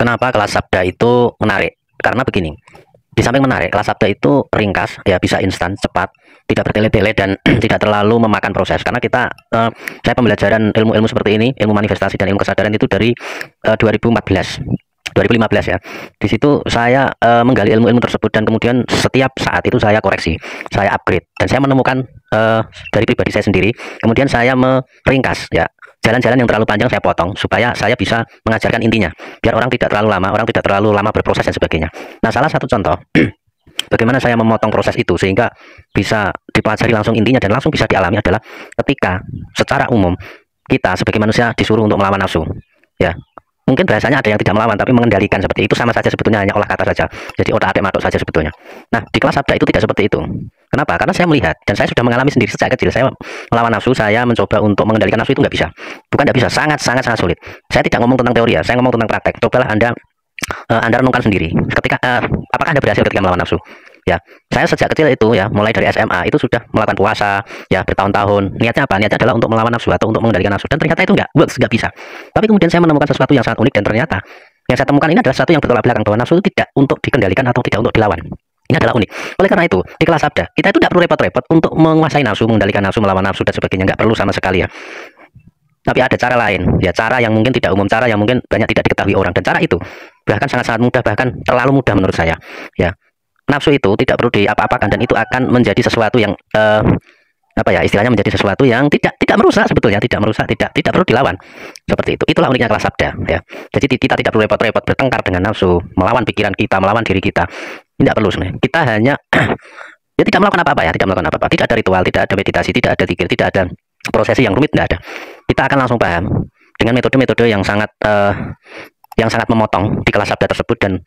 Kenapa kelas sabda itu menarik? Karena begini, di samping menarik, kelas sabda itu ringkas, ya bisa instan, cepat, tidak bertele-tele dan tidak terlalu memakan proses. Karena saya pembelajaran ilmu-ilmu seperti ini, ilmu manifestasi dan ilmu kesadaran itu dari 2014. 2015 ya. Di situ saya menggali ilmu-ilmu tersebut dan kemudian setiap saat itu saya koreksi, saya upgrade dan saya menemukan dari pribadi saya sendiri. Kemudian saya meringkas ya. Jalan-jalan yang terlalu panjang saya potong supaya saya bisa mengajarkan intinya, biar orang tidak terlalu lama berproses dan sebagainya. Nah, salah satu contoh bagaimana saya memotong proses itu sehingga bisa dipelajari langsung intinya dan langsung bisa dialami adalah ketika secara umum kita sebagai manusia disuruh untuk melawan nafsu. Ya, mungkin bahasanya ada yang tidak melawan tapi mengendalikan, seperti itu sama saja sebetulnya, hanya olah kata saja. Jadi otak-atik matuk saja sebetulnya. Nah, di kelas sabda itu tidak seperti itu. Kenapa? Karena saya melihat dan saya sudah mengalami sendiri sejak kecil. Saya melawan nafsu, saya mencoba untuk mengendalikan nafsu itu nggak bisa. Bukan nggak bisa, sangat sulit. Saya tidak ngomong tentang teori ya, saya ngomong tentang praktek. Cobalah Anda renungkan sendiri. Apakah Anda berhasil ketika melawan nafsu? Ya, saya sejak kecil itu ya, mulai dari SMA itu sudah melakukan puasa ya bertahun-tahun. Niatnya apa? Niatnya adalah untuk melawan nafsu atau untuk mengendalikan nafsu. Dan ternyata itu nggak bisa. Tapi kemudian saya menemukan sesuatu yang sangat unik dan ternyata yang saya temukan ini adalah sesuatu yang bertolak belakang, bahwa nafsu itu tidak untuk dikendalikan atau tidak untuk dilawan. Ini adalah unik. Oleh karena itu, di kelas sabda kita itu tidak perlu repot-repot untuk menguasai nafsu, mengendalikan nafsu, melawan nafsu dan sebagainya. Nggak perlu sama sekali ya. Tapi ada cara lain, ya cara yang mungkin tidak umum, cara yang mungkin banyak tidak diketahui orang. Dan cara itu bahkan sangat mudah, bahkan terlalu mudah menurut saya. Ya, nafsu itu tidak perlu diapa-apakan dan itu akan menjadi sesuatu yang istilahnya menjadi sesuatu yang tidak merusak sebetulnya, tidak perlu dilawan. Seperti itu. Itulah uniknya kelas sabda ya. Jadi kita tidak perlu repot-repot bertengkar dengan nafsu, melawan pikiran kita, melawan diri kita. Tidak perlu sebenarnya. Kita hanya ya tidak melakukan apa-apa ya, tidak melakukan apa-apa. Tidak ada ritual, tidak ada meditasi, tidak ada zikir, tidak ada prosesi yang rumit, tidak ada. Kita akan langsung paham dengan metode-metode yang sangat memotong di kelas sabda tersebut dan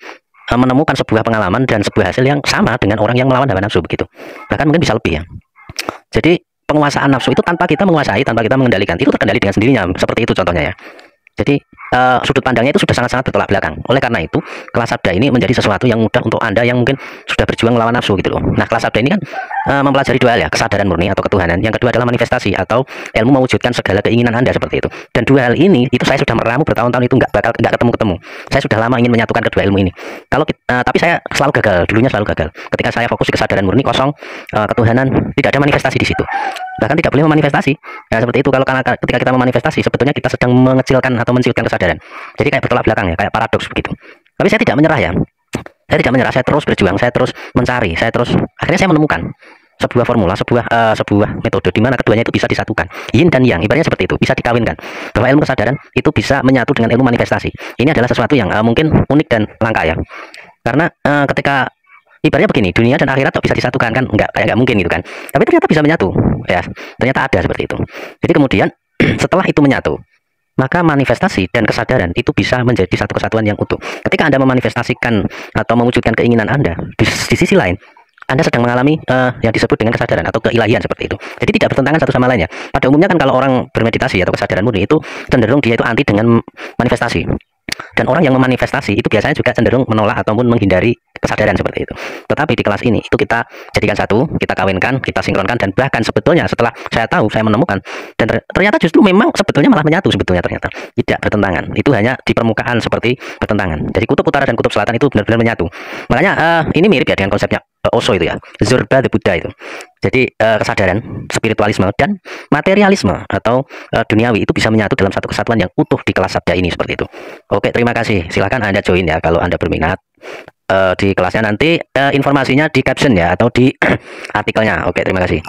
menemukan sebuah pengalaman dan sebuah hasil yang sama dengan orang yang melawan hawa nafsu begitu. Bahkan mungkin bisa lebih ya. Jadi penguasaan nafsu itu tanpa kita menguasai, tanpa kita mengendalikan, itu terkendali dengan sendirinya. Seperti itu contohnya ya. Jadi sudut pandangnya itu sudah sangat bertolak belakang. Oleh karena itu, kelas sabda ini menjadi sesuatu yang mudah untuk Anda yang mungkin sudah berjuang melawan nafsu gitu loh. Nah, kelas sabda ini kan mempelajari dua hal ya, kesadaran murni atau ketuhanan. Yang kedua adalah manifestasi atau ilmu mewujudkan segala keinginan Anda seperti itu. Dan dua hal ini itu saya sudah meramu bertahun-tahun, itu nggak ketemu. Saya sudah lama ingin menyatukan kedua ilmu ini. Tapi saya selalu gagal, dulunya selalu gagal. Ketika saya fokus di kesadaran murni kosong, ketuhanan, tidak ada manifestasi di situ. Bahkan tidak boleh memanifestasi. Ya, seperti itu karena ketika kita memanifestasi sebetulnya kita sedang mengecilkan atau menciutkan kesadaran. Jadi kayak bertolak belakang ya, kayak paradoks begitu. Tapi saya tidak menyerah ya. Saya tidak menyerah, saya terus berjuang, saya terus mencari, akhirnya saya menemukan sebuah formula, sebuah metode di mana keduanya itu bisa disatukan. Yin dan yang, ibaratnya seperti itu, bisa dikawinkan. Bahwa ilmu kesadaran itu bisa menyatu dengan ilmu manifestasi. Ini adalah sesuatu yang mungkin unik dan langka ya. Karena ketika ibaratnya begini, dunia dan akhirat kok bisa disatukan kan? Nggak mungkin gitu kan. Tapi ternyata bisa menyatu. Ya, ternyata ada seperti itu. Jadi kemudian setelah itu menyatu, maka manifestasi dan kesadaran itu bisa menjadi satu kesatuan yang utuh. Ketika Anda memanifestasikan atau mewujudkan keinginan Anda, di sisi lain Anda sedang mengalami yang disebut dengan kesadaran atau keilahian seperti itu. Jadi tidak bertentangan satu sama lainnya. Pada umumnya kan kalau orang bermeditasi atau kesadaran murni itu cenderung dia itu anti dengan manifestasi. Dan orang yang memanifestasi itu biasanya juga cenderung menolak ataupun menghindari kesadaran seperti itu. Tetapi di kelas ini itu kita jadikan satu, kita kawinkan, kita sinkronkan, dan bahkan sebetulnya setelah saya tahu, saya menemukan dan ternyata justru memang sebetulnya malah menyatu sebetulnya, ternyata tidak bertentangan. Itu hanya di permukaan seperti bertentangan. Jadi kutub utara dan kutub selatan itu benar-benar menyatu. Makanya ini mirip ya dengan konsepnya Osho itu ya, Zorba the Buddha itu. Jadi kesadaran, spiritualisme dan materialisme atau duniawi itu bisa menyatu dalam satu kesatuan yang utuh di kelas sabda ini seperti itu. Oke, terima kasih. Silahkan Anda join ya kalau Anda berminat. Di kelasnya nanti informasinya di caption ya atau di artikelnya. Oke, terima kasih.